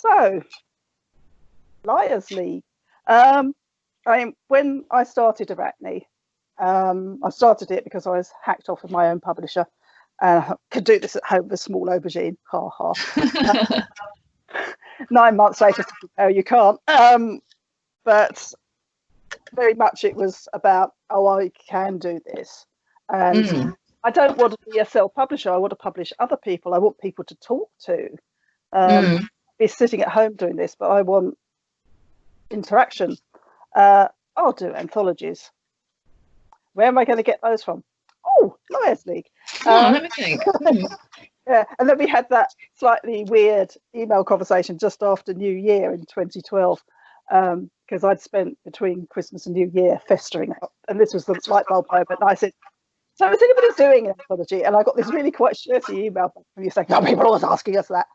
So, Liars League. When I started Arachne, I started it because I was hacked off of my own publisher. I could do this at home with a small aubergine. Ha ha. 9 months later, no, you can't. But very much it was about, I can do this. And I don't want to be a self-publisher. I want to publish other people. I want people to talk to. Be sitting at home doing this, but I want interaction. I'll do anthologies. Where am I going to get those from? Oh, Liars League. Let me think. Yeah, and then we had that slightly weird email conversation just after New Year in 2012, because I'd spent between Christmas and New Year festering up, and this was the light bulb moment. And I said, so is anybody doing an anthology? And I got this really quite shirty email from you saying, no, people are always asking us that.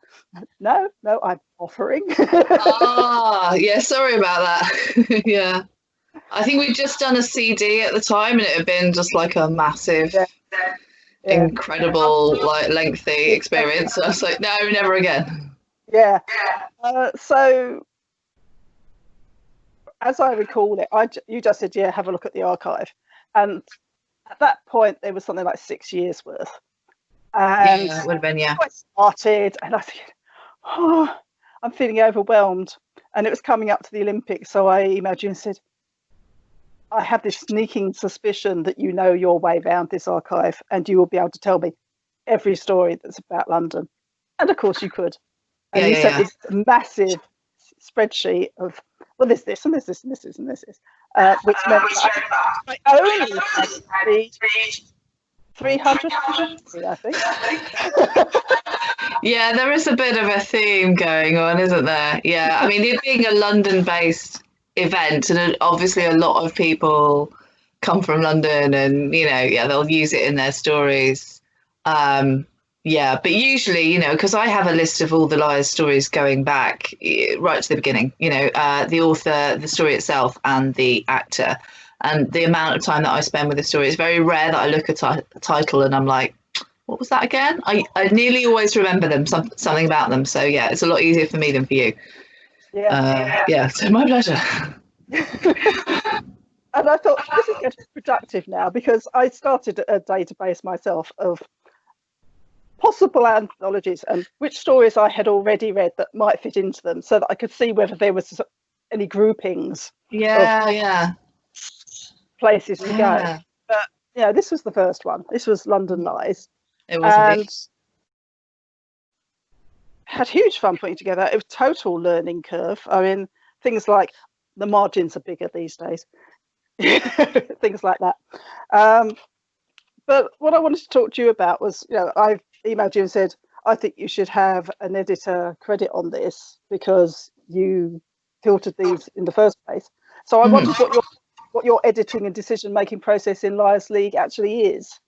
No, I'm offering. Yeah, sorry about that. Yeah. I think we'd just done a CD at the time, and it had been just like a massive, incredible, like lengthy experience. So I was like, no, never again. Yeah. So as I recall it, you just said, have a look at the archive. And at that point, there was something like 6 years worth. And yeah, it would have been, yeah. I started, and I think, I'm feeling overwhelmed. And it was coming up to the Olympics. So I emailed you and said, I have this sneaking suspicion that you know your way around this archive and you will be able to tell me every story that's about London. And of course you could. And you sent this massive spreadsheet of, well, there's this and there's this and this is and this is, which meant I only had to read 300, I think. Yeah, there is a bit of a theme going on, isn't there? Yeah, I mean, it being a London-based event, and obviously a lot of people come from London, and they'll use it in their stories. But usually, because I have a list of all the Liars stories going back right to the beginning, the author, the story itself, and the actor, and the amount of time that I spend with the story. It's very rare that I look at a title and I'm like, what was that again? I nearly always remember them, something about them. So yeah, it's a lot easier for me than for you. So my pleasure. And I thought, this is getting productive now, because I started a database myself of possible anthologies and which stories I had already read that might fit into them, so that I could see whether there was any groupings places to go. But this was the first one. This was London Lies. It was indeed. Had huge fun putting together. It was total learning curve. I mean, things like the margins are bigger these days, things like that. But what I wanted to talk to you about was, I emailed you and said, I think you should have an editor credit on this because you filtered these in the first place. So I wondered what your editing and decision-making process in Liars League actually is.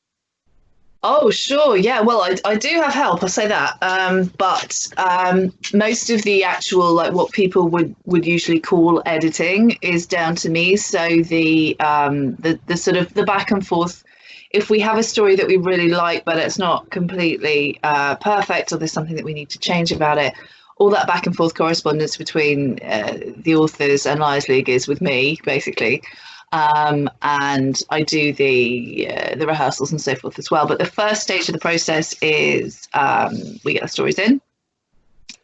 Oh, sure. Yeah, well, I do have help, I'll say that. But most of the actual, like what people would usually call editing is down to me. So the sort of the back and forth, if we have a story that we really like, but it's not completely perfect, or there's something that we need to change about it, all that back and forth correspondence between the authors and Liars League is with me, basically. And I do the rehearsals and so forth as well. But the first stage of the process is we get the stories in,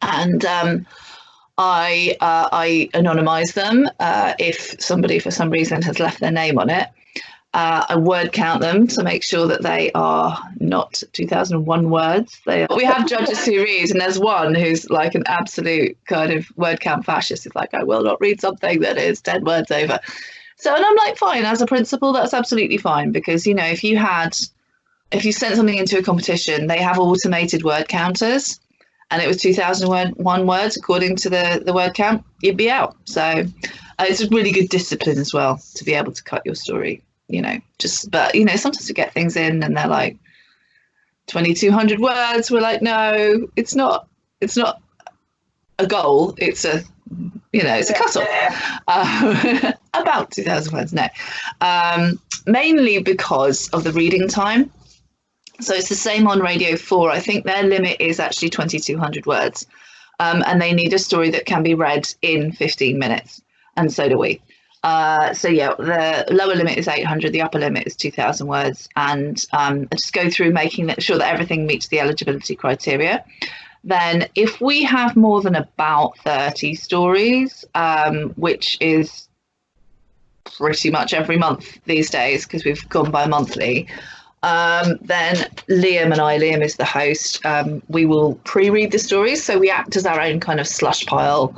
and I anonymize them. If somebody for some reason has left their name on it, I word count them to make sure that they are not 2001 words. We have judges who read, and there's one who's like an absolute kind of word count fascist. He's like, I will not read something that is 10 words over. So, and I'm like, fine, as a principle, that's absolutely fine, because, if you sent something into a competition, they have automated word counters, and it was 2001 words according to the word count, you'd be out. So it's a really good discipline as well to be able to cut your story, but sometimes we get things in and they're like 2,200 words. We're like, no, it's not a goal. It's a cutoff. About 2,000 words, no. Mainly because of the reading time. So it's the same on Radio 4. I think their limit is actually 2,200 words. and they need a story that can be read in 15 minutes, and so do we. So yeah, the lower limit is 800, the upper limit is 2,000 words, and I just go through making sure that everything meets the eligibility criteria. Then if we have more than about 30 stories, which is pretty much every month these days because we've gone by monthly, then Liam is the host, we will pre-read the stories, so we act as our own kind of slush pile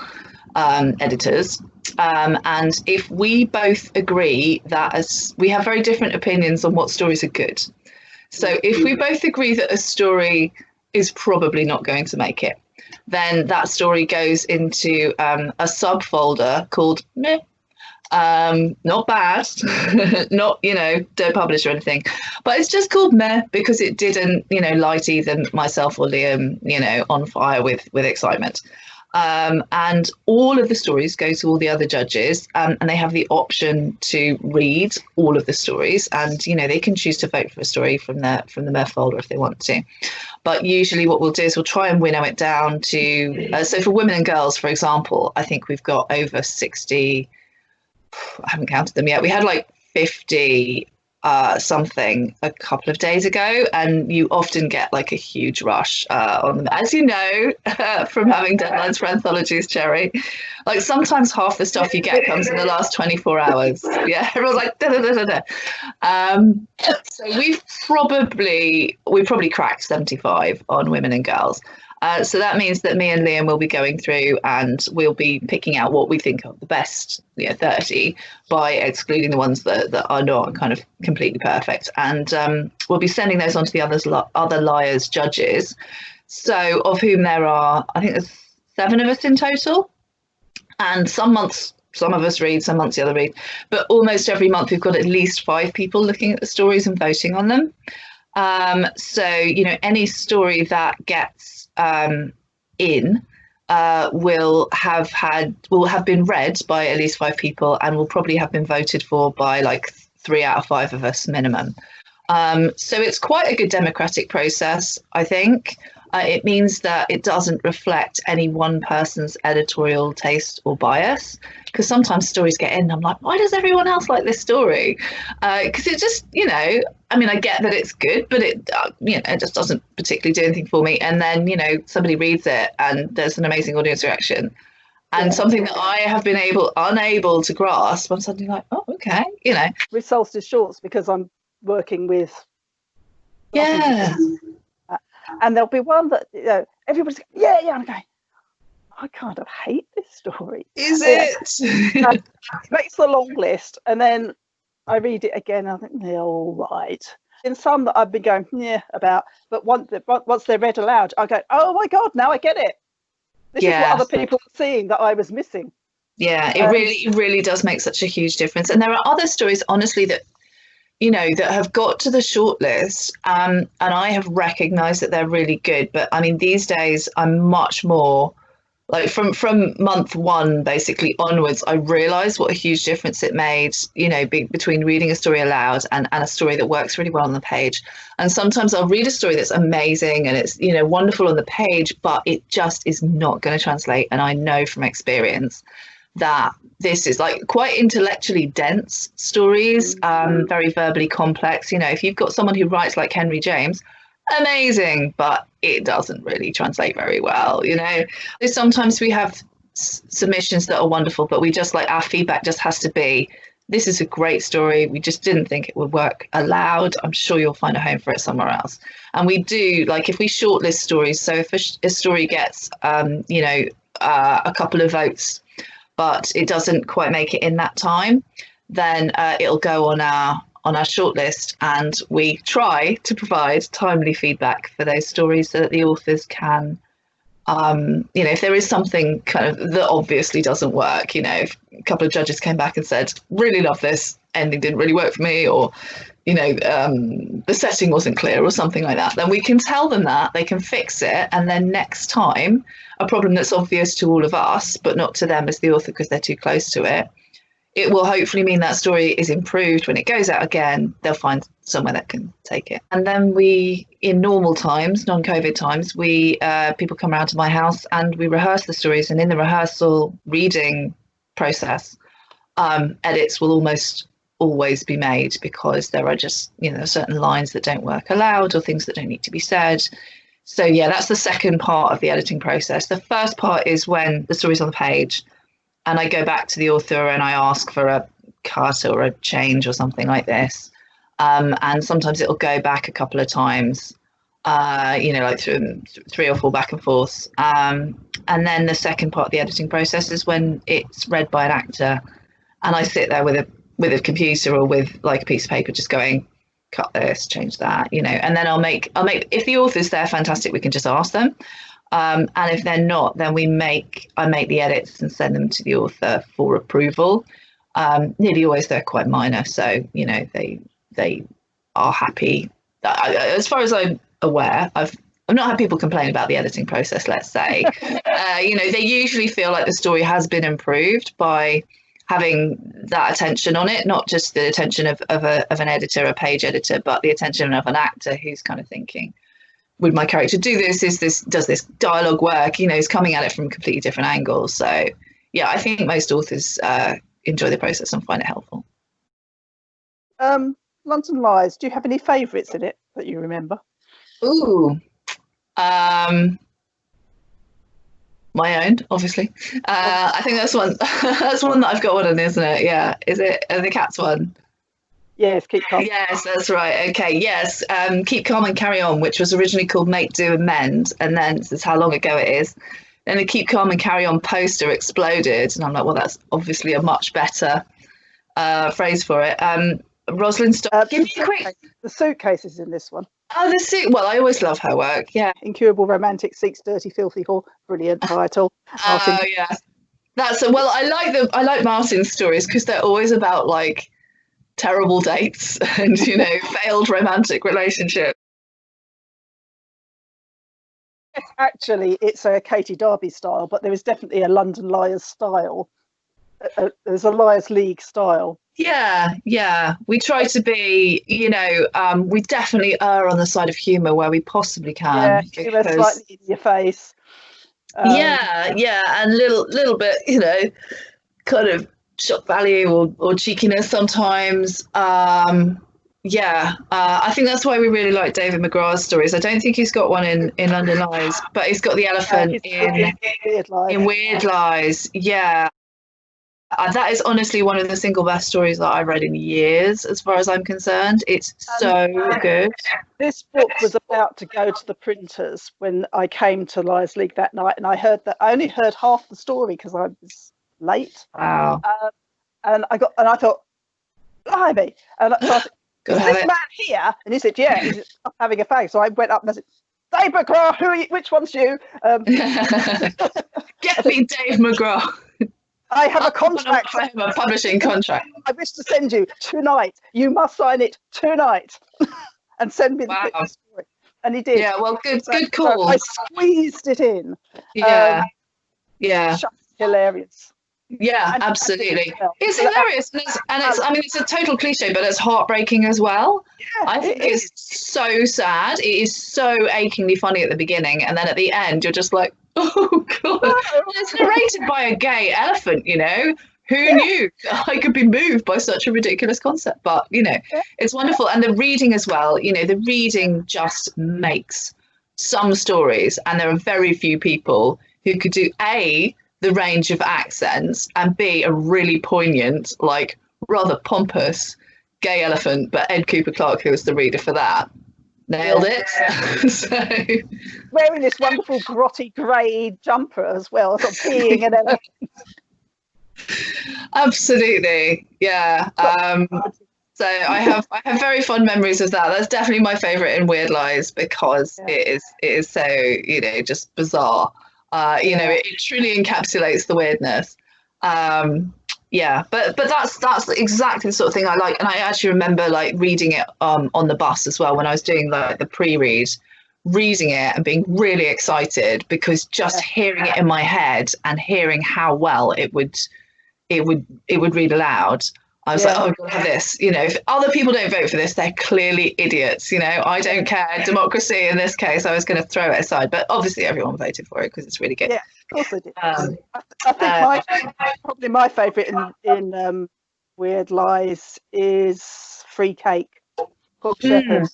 editors. And if we both agree that we have very different opinions on what stories are good. So if we both agree that a story is probably not going to make it, then that story goes into a subfolder called meh. Not bad, not, don't publish or anything, but it's just called meh because it didn't, light either myself or Liam, on fire with excitement. And all of the stories go to all the other judges, and they have the option to read all of the stories, and they can choose to vote for a story from the meh folder if they want to. But usually what we'll do is we'll try and winnow it down to so for women and girls, for example, I think we've got over 60. I haven't counted them yet. We had like 50 something a couple of days ago, and you often get like a huge rush on them, as you know, from having deadlines for anthologies, Cherry. Like sometimes half the stuff you get comes in the last 24 hours. Yeah, everyone's like da, da, da, da, da. So we probably cracked 75 on women and girls. So that means that me and Liam will be going through and we'll be picking out what we think are the best 30 by excluding the ones that are not kind of completely perfect. And we'll be sending those on to the other liars judges. So of whom there are, I think there's 7 of us in total. And some months, some of us read, some months the other read. But almost every month we've got at least 5 people looking at the stories and voting on them. So, any story that gets will have been read by at least 5 people and will probably have been voted for by like 3 out of 5 of us minimum. So it's quite a good democratic process, I think. It means that it doesn't reflect any one person's editorial taste or bias, because sometimes stories get in and I'm like, why does everyone else like this story? Because it just, I get that it's good, but it just doesn't particularly do anything for me. And then, somebody reads it and there's an amazing audience reaction. And something that I have been unable to grasp, I'm suddenly like, oh, okay, With Solstice Shorts, because I'm working with... Yeah. And there'll be one that everybody's going, yeah, I'm going, I kind of hate this story. Is it? Makes the long list, and then I read it again and I think they're all right. In some that I've been going about, but once they're read aloud, I go, oh my god, now I get it. This is what other people are seeing that I was missing. Yeah, it really does make such a huge difference. And there are other stories, honestly, that that have got to the shortlist, and I have recognised that they're really good. But I mean, these days I'm much more like from month 1 basically onwards, I realised what a huge difference it made, between reading a story aloud and a story that works really well on the page. And sometimes I'll read a story that's amazing and it's, wonderful on the page, but it just is not going to translate. And I know from experience that this is like quite intellectually dense stories, very verbally complex. If you've got someone who writes like Henry James, amazing, but it doesn't really translate very well. Sometimes we have submissions that are wonderful, but we just our feedback just has to be, this is a great story, we just didn't think it would work aloud, I'm sure you'll find a home for it somewhere else. And we do, if we shortlist stories, so if a story gets a couple of votes but it doesn't quite make it in that time, then it'll go on our shortlist, and we try to provide timely feedback for those stories so that the authors can, if there is something kind of that obviously doesn't work, if a couple of judges came back and said, really love this, ending didn't really work for me, or, the setting wasn't clear or something like that, then we can tell them that, they can fix it, and then next time, a problem that's obvious to all of us, but not to them as the author because they're too close to it, it will hopefully mean that story is improved when it goes out again. They'll find somewhere that can take it. And then we, in normal times, non-COVID times, we people come around to my house and we rehearse the stories. And in the rehearsal reading process, edits will almost always be made, because there are just, certain lines that don't work aloud or things that don't need to be said. So yeah, that's the second part of the editing process. The first part is when the story's on the page and I go back to the author and I ask for a cut or a change or something like this. And sometimes it'll go back a couple of times, like through 3 or 4 back and forths. And then the second part of the editing process is when it's read by an actor, and I sit there with a computer or with like a piece of paper, just going, cut this, change that, and then I'll make, if the author's there, fantastic, we can just ask them. And if they're not, then I make the edits and send them to the author for approval. Nearly always they're quite minor, so they are happy. As far as I'm aware, I've not had people complain about the editing process, let's say. They usually feel like the story has been improved by having that attention on it, not just the attention of an editor, a page editor, but the attention of an actor who's kind of thinking, would my character do this? Does this dialogue work? He's coming at it from completely different angles. So yeah, I think most authors enjoy the process and find it helpful. London Lies, do you have any favourites in it that you remember? Ooh, my own, obviously. I think that's one. That's one that I've got one on, isn't it? Yeah, is it the Cats one? Yes, Keep Calm. Yes, that's right. Okay, yes, Keep Calm and Carry On, which was originally called Make Do and Mend, and then this is how long ago it is. Then the Keep Calm and Carry On poster exploded, and I'm like, well, that's obviously a much better phrase for it. Rosalind, give me a quick. The Suitcases in this one. Oh, the suit. Well, I always love her work. Yeah. Incurable Romantic Seeks Dirty Filthy Whore. Brilliant title. Oh yeah, I like Martin's stories because they're always about like terrible dates and failed romantic relationships. Actually, it's a Katy Darby style, but there is definitely a London Liars style. There's a Liars League style. Yeah. We try to be, we definitely err on the side of humour where we possibly can. Yeah, humour slightly in your face. And little bit, kind of shock value or cheekiness sometimes. I think that's why we really like David McGrath's stories. I don't think he's got one in London Lies, but he's got the elephant in Weird Lies. Yeah. That is honestly one of the single best stories that I've read in years, as far as I'm concerned. It's so good. This book was about to go to the printers when I came to Liars League that night, and I only heard half the story because I was late. Wow. And I thought, blimey. And so I said, is this man here? And he said, yeah, he's having a fag. So I went up and I said, Dave McGrath, who are you? Which one's you? Get me Dave McGrath. I have a contract. I have a publishing contract. I wish to send you tonight. You must sign it tonight and send me the story. And he did. Yeah, well, good call. So I squeezed it in. Yeah. Hilarious. Yeah, absolutely. It's hilarious, and it's a total cliche, but it's heartbreaking as well. Yeah, I think it's so sad. It is so achingly funny at the beginning, and then at the end, you're just like, oh god. It's narrated by a gay elephant. Who knew I could be moved by such a ridiculous concept? But it's wonderful, and the reading as well. The reading just makes some stories, and there are very few people who could do the range of accents and be a really poignant, like rather pompous gay elephant. But Ed Cooper Clarke, who was the reader for that, nailed it. So wearing this wonderful grotty grey jumper as well, sort of being an elephant. Absolutely, yeah. So I have very fond memories of that. That's definitely my favourite in Weird Lies because it is so just bizarre. It truly encapsulates the weirdness. But that's exactly the sort of thing I like, and I actually remember like reading it on the bus as well when I was doing the pre-read, reading it and being really excited because just hearing it in my head and hearing how well it would it would read aloud. I was like, Yeah. oh, I've got to have this. You know, if other people don't vote for this, they're clearly idiots. You know, I don't care. Democracy in this case, I was going to throw it aside. But obviously, everyone voted for it because it's really good. Yeah, of course they did. Um, I think probably my favourite in Weird Lies is Free Cake. Cook Shepherd.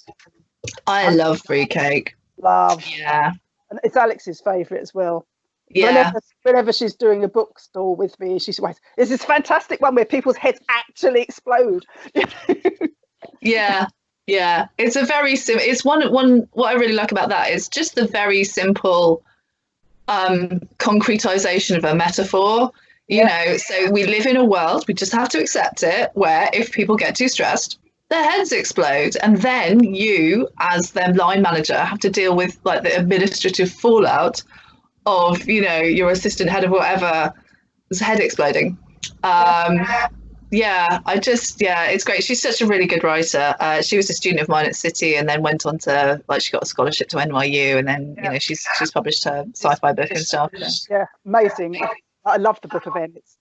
I love fruitcake. Love. Yeah. And it's Alex's favourite as well. Yeah. Whenever she's doing a bookstore with me, she's always, there's this fantastic one where people's heads actually explode. Yeah. Yeah. It's a very it's one what I really like about that is just the very simple concretization of a metaphor. You know, so we live in a world, we just have to accept it, where if people get too stressed, their heads explode, and then you, as their line manager, have to deal with like the administrative fallout of, you know, your assistant head of whatever's head exploding. It's great. She's such a really good writer. She was a student of mine at City, and then went on to, like, she got a scholarship to NYU, and then you know she's published her sci-fi book and stuff. Yeah, amazing. I love the Book of N. It's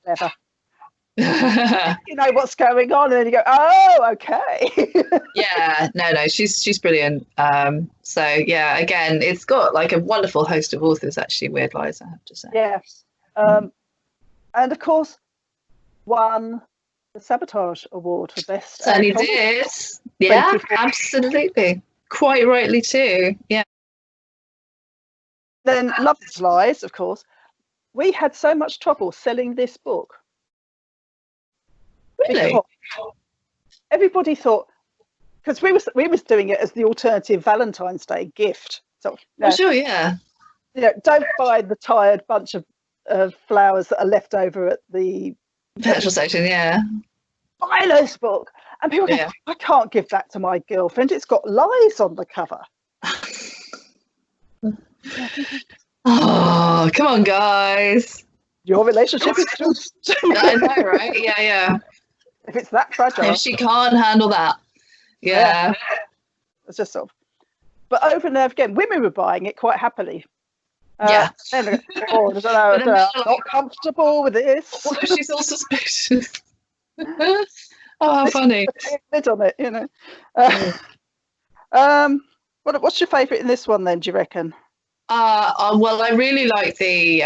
clever. You know what's going on, and then you go, oh, okay. No, she's brilliant. So yeah, again, it's got like a wonderful host of authors, actually. Weird Lies, I have to say. Yeah. And of course won the Sabotage Award for best. Certainly did. Yeah, absolutely. Quite rightly too. Yeah. Then Love's Lies, of course. We had so much trouble selling this book. Really? Everybody thought, because we was doing it as the alternative Valentine's Day gift. So sure, yeah. You know, don't buy the tired bunch of flowers that are left over at the petrol station. Yeah. Buy this book, and people go, I can't give that to my girlfriend. It's got lies on the cover. Oh, come on, guys. Your relationship is just... I know, right? Yeah. If it's that fragile. If she can't handle that. Yeah. It's just sort of... But over and over again, women were buying it quite happily. Yeah. And I don't know, I'm not comfortable with this. What if she's all suspicious? Oh, how funny. Lid on it, you know. What's your favourite in this one then, do you reckon? Well, I really like the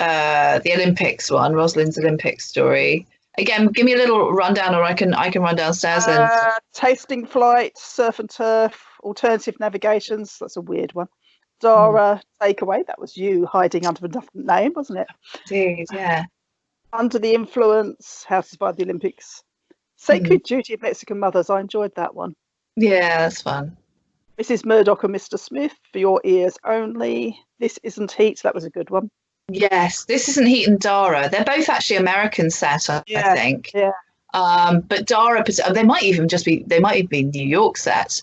Olympics one, Rosalind's Olympics story. Again, give me a little rundown, or I can run downstairs and Tasting Flight, Surf and Turf, Alternative Navigations. That's a weird one. Dara, Takeaway. That was you hiding under a different name, wasn't it? Indeed, yeah. Under the Influence, How to Survive the Olympics. Sacred Duty of Mexican Mothers. I enjoyed that one. Yeah, that's fun. Mrs. Murdoch and Mr. Smith, For Your Ears Only. This Isn't Heat. That was a good one. Yes, This Isn't Heat and Dara. They're both actually American set, I think. Yeah. But Dara, they might even be New York set.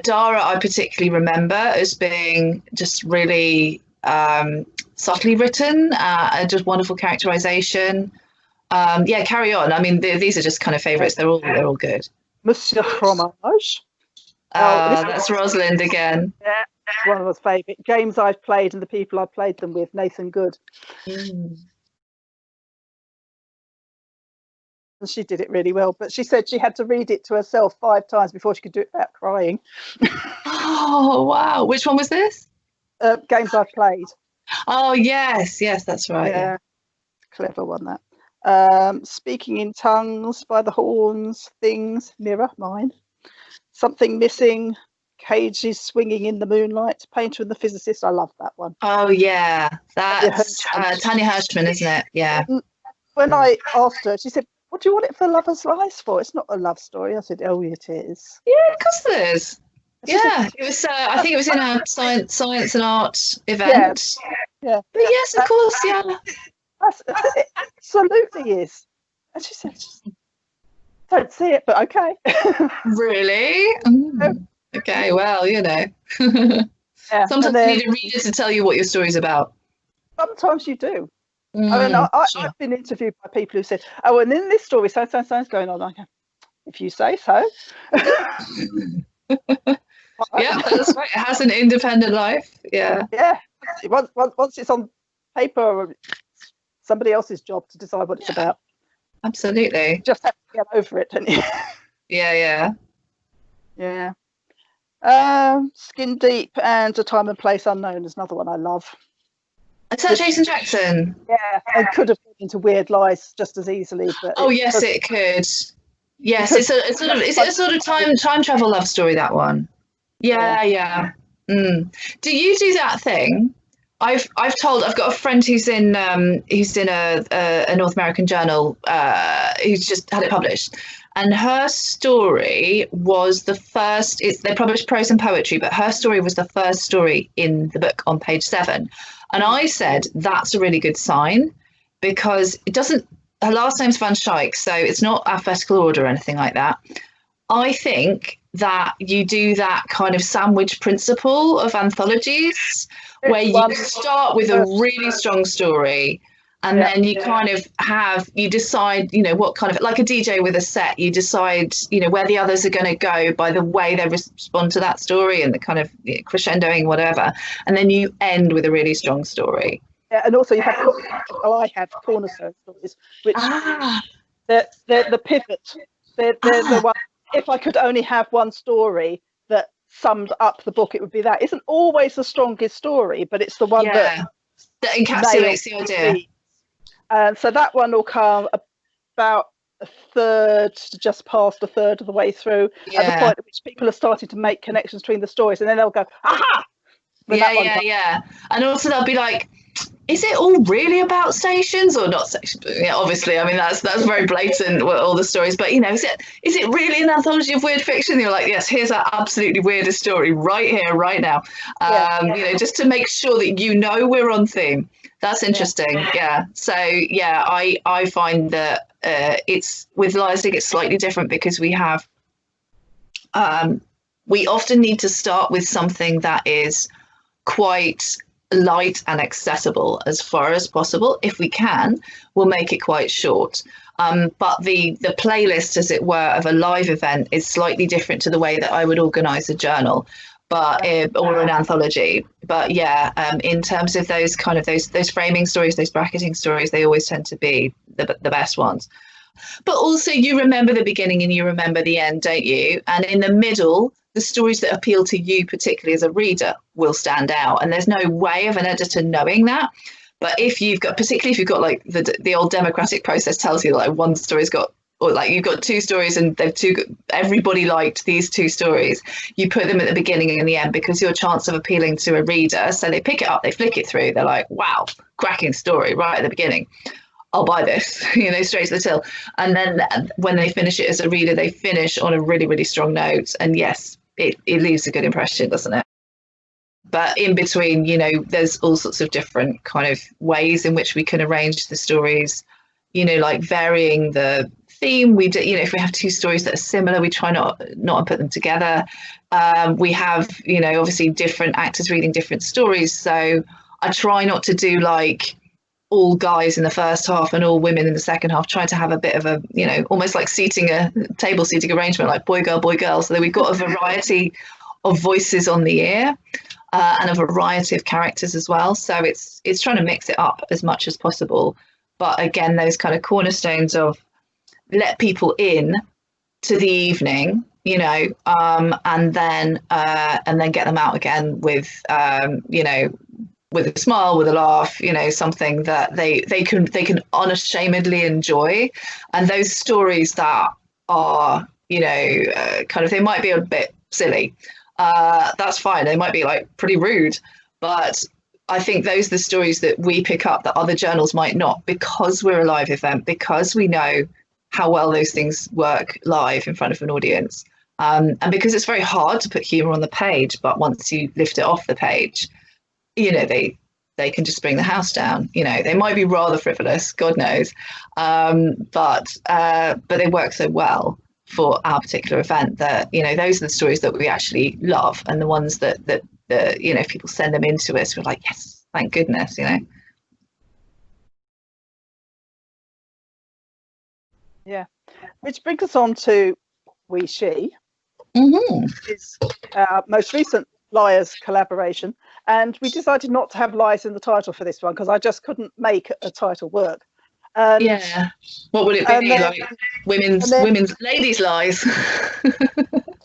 Dara, I particularly remember as being just really subtly written, and just wonderful characterization. Carry on. I mean, these are just kind of favourites. They're all good. Monsieur Fromage. That's Rosalind again. Yeah, one of my favourite games I've played and the people I've played them with. Nathan Good. And she did it really well, but she said she had to read it to herself 5 times before she could do it without crying. Oh wow! Which one was this? Games I've played. Oh yes, that's right. Yeah. Clever one, that. Speaking in Tongues, By the Horns, Things, Mirror, mine. Something Missing, Cages Swinging in the Moonlight, Painter and the Physicist. I love that one. Oh yeah, that's Tanya Hirschman, isn't it? Yeah. When I asked her, she said, what do you want it for Lover's Lies for? It's not a love story. I said, oh, it is. Yeah, of course it is. Yeah, it was. I think it was in a science and art event. Yeah. But yes, of course, yeah. It absolutely is. And she said, don't see it, but okay. Really? Okay, well, you know. Sometimes you need a reader to tell you what your story's about. Sometimes you do. I mean, I've been interviewed by people who said, oh, and in this story, so's going on. I go, if you say so. Yeah, that's right. It has an independent life. Yeah. Yeah. Once it's on paper, somebody else's job to decide what it's about. Absolutely. You just have to get over it, don't you? Yeah. Skin Deep and A Time and Place Unknown is another one I love. Is that Jason Jackson? Yeah, it could have gone into Weird Lies just as easily. But yes, it could. Yes, is it a sort of time travel love story, that one? Yeah. Do you do that thing? I've got a friend who's in a North American journal who's just had it published, and her story was the first. They published prose and poetry, but her story was the first story in the book on page 7. And I said that's a really good sign, because it doesn't. Her last name's Van Schaik, so it's not alphabetical order or anything like that. I think that you do that kind of sandwich principle of anthologies, where you start with a really strong story, and then you kind of you decide, what kind of, like a DJ with a set, you decide, where the others are going to go by the way they respond to that story and the kind of crescendoing, whatever. And then you end with a really strong story. Yeah, and also I have cornerstone stories, which they're the pivot. They're the one. If I could only have one story that summed up the book, it would be that. Isn't always the strongest story, but it's the one that encapsulates the idea. So that one will come about a third, just past a third of the way through, at the point at which people are starting to make connections between the stories, and then they'll go, aha! Yeah. And also they'll be like, is it all really about stations or not stations? Yeah, obviously, I mean, that's very blatant with all the stories, but is it really an anthology of weird fiction? And you're like, yes, here's our absolutely weirdest story right here, right now. Just to make sure that we're on theme. That's interesting. Yeah. So I find that it's with Leipzig, it's slightly different, because we have we often need to start with something that is quite light and accessible as far as possible. If we can, we'll make it quite short. But the playlist, as it were, of a live event is slightly different to the way that I would organise a journal, or an anthology. But in terms of those kind of those framing stories, those bracketing stories, they always tend to be the best ones. But also, you remember the beginning and you remember the end, don't you? And in the middle, the stories that appeal to you, particularly as a reader, will stand out. And there's no way of an editor knowing that. But particularly if you've got like the old democratic process tells you, like, one story's got, or like you've got two stories and everybody liked these two stories, you put them at the beginning and the end, because your chance of appealing to a reader. So they pick it up, they flick it through, they're like, wow, cracking story right at the beginning. I'll buy this, straight to the till. And then when they finish it as a reader, they finish on a really, really strong note. And yes, it leaves a good impression, doesn't it? But in between, there's all sorts of different kind of ways in which we can arrange the stories, like varying the theme. We do, if we have two stories that are similar, we try not to put them together. We have, obviously different actors reading different stories. So I try not to do like all guys in the first half and all women in the second half, trying to have a bit of a, almost like table seating arrangement, like boy, girl, so that we've got a variety of voices on the ear, and a variety of characters as well. So it's trying to mix it up as much as possible. But again, those kind of cornerstones of let people in to the evening, and then get them out again with, with a smile, with a laugh, something that they can unashamedly enjoy. And those stories that are, kind of, they might be a bit silly. That's fine. They might be like pretty rude, but I think those are the stories that we pick up that other journals might not, because we're a live event, because we know how well those things work live in front of an audience. And because it's very hard to put humour on the page, but once you lift it off the page, they can just bring the house down. They might be rather frivolous, God knows, but they work so well for our particular event that those are the stories that we actually love, and the ones that if people send them in to us, we're like, yes, thank goodness. Yeah, which brings us on to She. Mm-hmm. Is our most recent Liars collaboration, And we decided not to have lies in the title for this one because I just couldn't make a title work. And, yeah. What would it be? then, Like women's ladies' lies.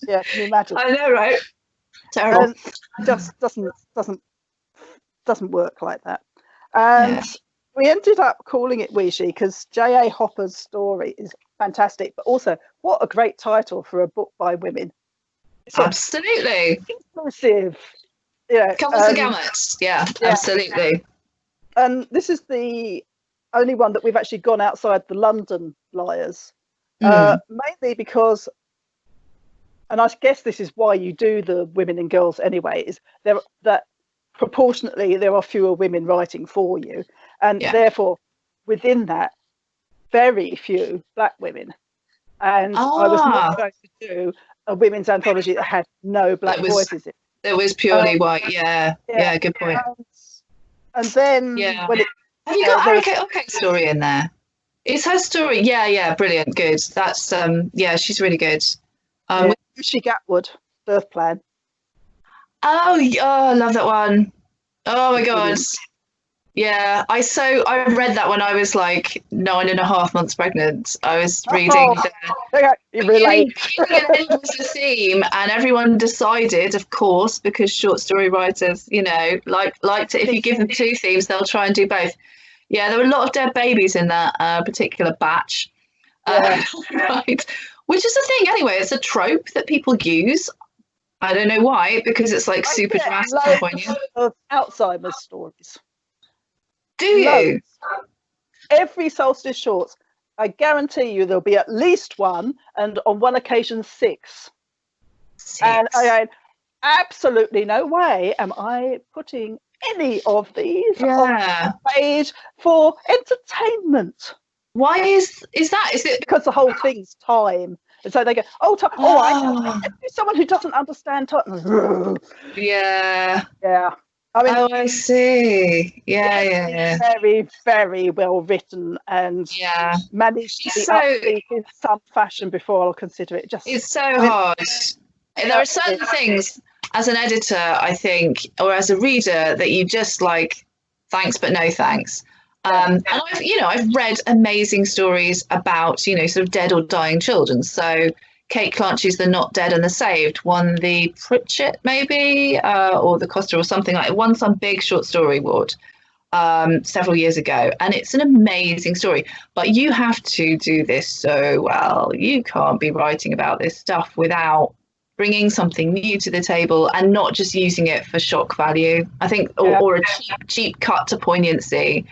Yeah, can you imagine? I know, right? Terrible. And just doesn't work like that. And we ended up calling it Weeshi because J.A. Hopper's story is fantastic, but also what a great title for a book by women. It's absolutely inclusive. Yeah, covers the gamut. Yeah, absolutely. And this is the only one that we've actually gone outside the London liars, mainly because, and I guess this is why you do the women and girls anyway, is that proportionately there are fewer women writing for you, and therefore within that very few black women. And I was not going to do a women's anthology that had no black voices in it. It was purely white. Yeah, good point. And then when it, have you got Arachne's story in there? Is her story? Yeah, brilliant, good. That's she's really good. Lucy Gatwood, Birth Plan. Oh, I love that one. Oh my god. Yeah, I read that when I was like 9.5 months pregnant. I was reading you relate. It was the theme, and everyone decided, of course, because short story writers, like to, if you give them 2 themes, they'll try and do both. Yeah, there were a lot of dead babies in that particular batch. Right. Which is a thing anyway. It's a trope that people use. I don't know why, because it's like super dramatic and poignant. Of Alzheimer's stories. Do you? Every solstice shorts, I guarantee you there'll be at least one, and on one occasion 6. And I absolutely no way am I putting any of these on the page for entertainment. Why is that? Is it because the whole thing's time? And so they go, I someone who doesn't understand time. Yeah. I mean, I see. Yeah. Very, very well written and managed to be upbeat in some fashion before I'll consider it. It's so hard. And there are certain things as an editor, I think, or as a reader, that you just like, thanks but no thanks. And I've read amazing stories about, sort of dead or dying children. So Kate Clancy's The Not Dead and the Saved won the Pritchett, maybe, or the Costa or something like it. Won some big short story award several years ago. And it's an amazing story. But you have to do this so well. You can't be writing about this stuff without bringing something new to the table and not just using it for shock value, I think, or a cheap cut to poignancy.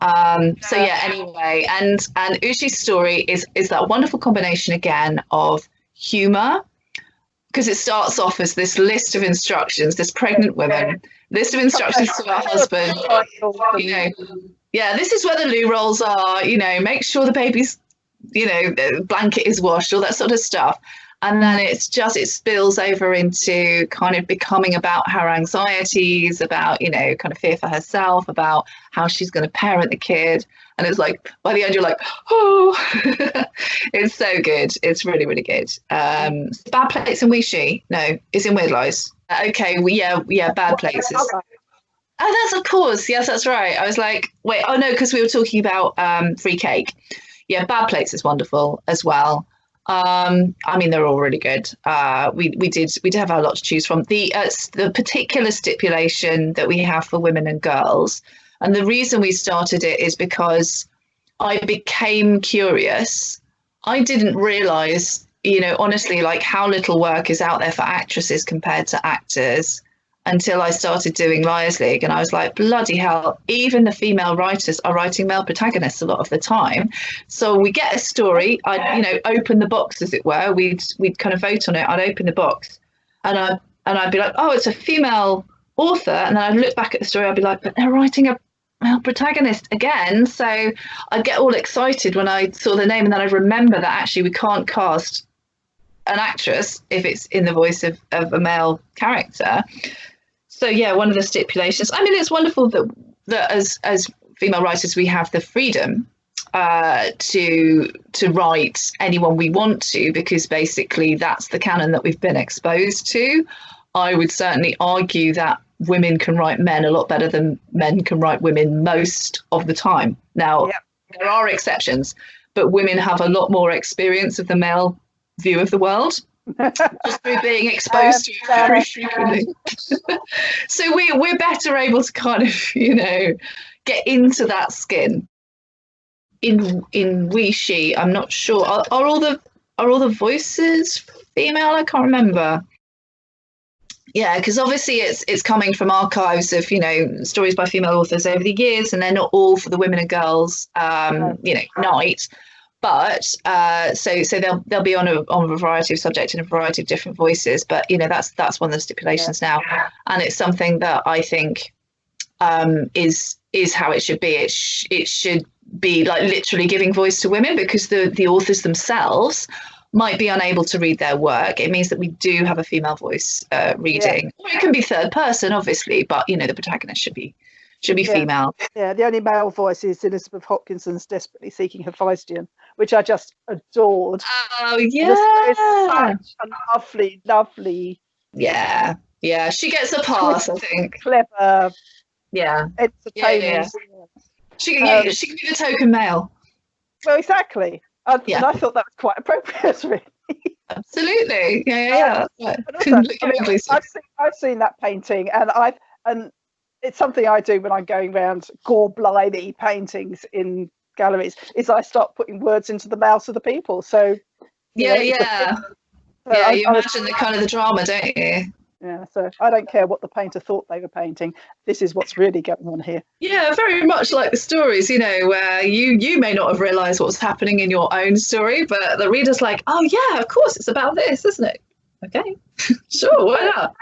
Anyway, and Ushi's story is that wonderful combination again of humor, because it starts off as this list of instructions, this pregnant woman list of instructions to her husband, this is where the loo rolls are, make sure the baby's the blanket is washed, all that sort of stuff. And then it spills over into kind of becoming about her anxieties, about, kind of fear for herself, about how she's going to parent the kid. And it's like, by the end, you're like, oh, it's so good. It's really, really good. Bad Plates and Weeshi. No, it's in Weird Lies. Okay, Bad Places. Oh, that's of course. Yes, that's right. I was like, wait, oh no, because we were talking about Free Cake. Yeah, Bad Plates is wonderful as well. They're all really good. We did have a lot to choose from. The particular stipulation that we have for women and girls, and the reason we started it is because I became curious. I didn't realize, honestly, like how little work is out there for actresses compared to actors until I started doing Liars League. And I was like, bloody hell, even the female writers are writing male protagonists a lot of the time. So we get a story, I'd, open the box, as it were. We'd kind of vote on it. I'd open the box and I'd be like, oh, it's a female author. And then I'd look back at the story, I'd be like, but they're writing a male protagonist again. So I'd get all excited when I saw the name, and then I'd remember that actually we can't cast an actress if it's in the voice of a male character. So one of the stipulations. It's wonderful that as female writers we have the freedom to write anyone we want to, because basically that's the canon that we've been exposed to. I would certainly argue that women can write men a lot better than men can write women most of the time. Now, there are exceptions, but women have a lot more experience of the male view of the world just through being exposed to it very frequently. So we're better able to kind of, you know, get into that skin. In we, she, I'm not sure. Are all the voices female? I can't remember. Yeah, because obviously it's coming from archives of, you know, stories by female authors over the years, and they're not all for the women and girls, you know, night. But so they'll be on a variety of subjects and a variety of different voices. But you know, that's one of the stipulations now, and it's something that I think is how it should be. It should be like literally giving voice to women, because the authors themselves might be unable to read their work. It means that we do have a female voice reading. It can be third person, obviously, but you know, the protagonist should be female. Yeah, the only male voice is Elizabeth Hopkinson's Desperately Seeking Hephaestion, which I just adored. Oh yeah, such a lovely. Yeah, she gets a pass, I think. Clever. Yeah. Entertaining. Yeah. She can be the token male. Well, exactly. And I thought that was quite appropriate, really. Absolutely. Yeah. Also, I've seen that painting, and it's something I do when I'm going around gore-bliney paintings in galleries, is I start putting words into the mouths of the people. So you imagine the kind of the drama, don't you? Yeah, so I don't care what the painter thought they were painting. This is what's really going on here. Yeah, very much like the stories, you know, where you may not have realised what's happening in your own story, but the reader's like, oh yeah, of course, it's about this, isn't it? Okay, sure, why not?